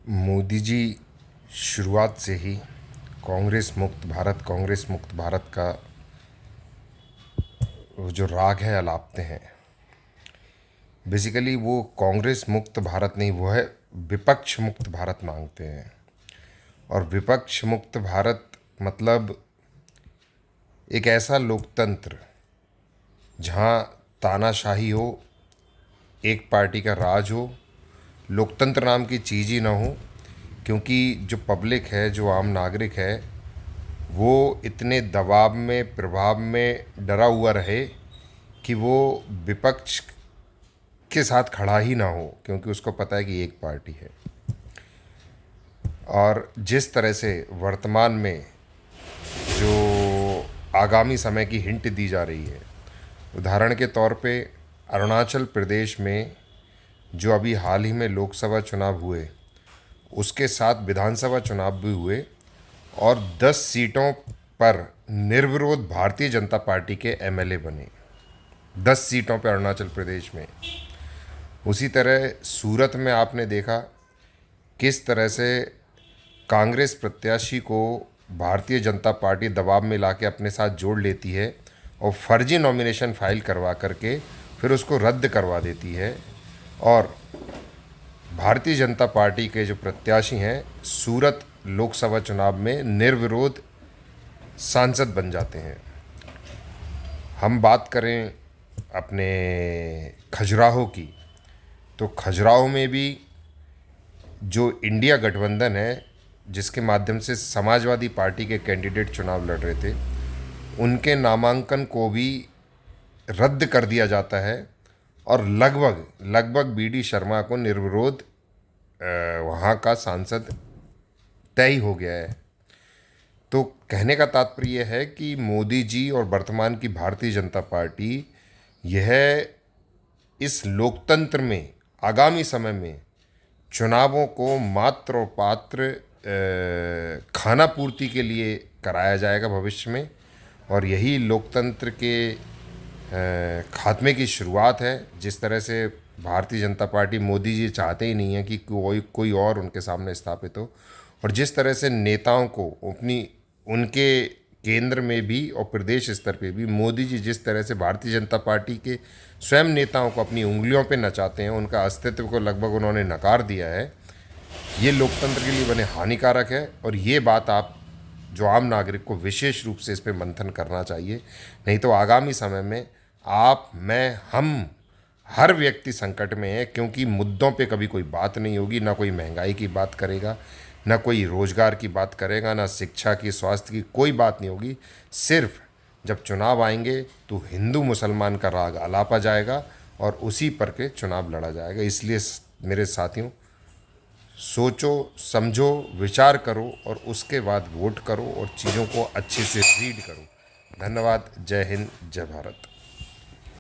मोदी जी शुरुआत से ही कांग्रेस मुक्त भारत का वो जो राग है अलापते हैं। बेसिकली वो कांग्रेस मुक्त भारत नहीं, वो है विपक्ष मुक्त भारत मांगते हैं। और विपक्ष मुक्त भारत मतलब एक ऐसा लोकतंत्र जहाँ तानाशाही हो, एक पार्टी का राज हो, लोकतंत्र नाम की चीज़ ही ना हो। क्योंकि जो पब्लिक है, जो आम नागरिक है, वो इतने दबाव में, प्रभाव में डरा हुआ रहे कि वो विपक्ष के साथ खड़ा ही ना हो, क्योंकि उसको पता है कि एक पार्टी है। और जिस तरह से वर्तमान में जो आगामी समय की हिंट दी जा रही है, उदाहरण के तौर पे अरुणाचल प्रदेश में जो अभी हाल ही में लोकसभा चुनाव हुए, उसके साथ विधानसभा चुनाव भी हुए और 10 सीटों पर निर्विरोध भारतीय जनता पार्टी के एमएलए बने। 10 सीटों पर अरुणाचल प्रदेश में। उसी तरह सूरत में आपने देखा किस तरह से कांग्रेस प्रत्याशी को भारतीय जनता पार्टी दबाव में लाके अपने साथ जोड़ लेती है और फर्जी नॉमिनेशन फाइल करवा करके फिर उसको रद्द करवा देती है। और भारतीय जनता पार्टी के जो प्रत्याशी हैं, सूरत लोकसभा चुनाव में निर्विरोध सांसद बन जाते हैं। हम बात करें अपने खजुराहो की, तो खजुराहो में भी जो इंडिया गठबंधन है, जिसके माध्यम से समाजवादी पार्टी के कैंडिडेट चुनाव लड़ रहे थे, उनके नामांकन को भी रद्द कर दिया जाता है और लगभग बीडी शर्मा को निर्विरोध वहाँ का सांसद तय हो गया है। तो कहने का तात्पर्य यह है कि मोदी जी और वर्तमान की भारतीय जनता पार्टी यह इस लोकतंत्र में आगामी समय में चुनावों को मात्र और पात्र खाना पूर्ति के लिए कराया जाएगा भविष्य में। और यही लोकतंत्र के खात्मे की शुरुआत है। जिस तरह से भारतीय जनता पार्टी, मोदी जी चाहते ही नहीं है कि कोई और उनके सामने स्थापित हो। और जिस तरह से नेताओं को उनके केंद्र में भी और प्रदेश स्तर पे भी मोदी जी जिस तरह से भारतीय जनता पार्टी के स्वयं नेताओं को अपनी उंगलियों पे नचाते हैं, उनका अस्तित्व को लगभग उन्होंने नकार दिया है, ये लोकतंत्र के लिए बने हानिकारक है। और ये बात आप जो आम नागरिक को विशेष रूप से इस पे मंथन करना चाहिए। नहीं तो आगामी समय में आप, मैं, हम हर व्यक्ति संकट में है, क्योंकि मुद्दों पे कभी कोई बात नहीं होगी। ना कोई महंगाई की बात करेगा, ना कोई रोजगार की बात करेगा, ना शिक्षा की, स्वास्थ्य की, कोई बात नहीं होगी। सिर्फ जब चुनाव आएंगे तो हिंदू मुसलमान का राग अलापा जाएगा और उसी पर के चुनाव लड़ा जाएगा। इसलिए मेरे साथियों, सोचो, समझो, विचार करो और उसके बाद वोट करो और चीज़ों को अच्छे से रीड करो। धन्यवाद। जय हिंद, जय भारत।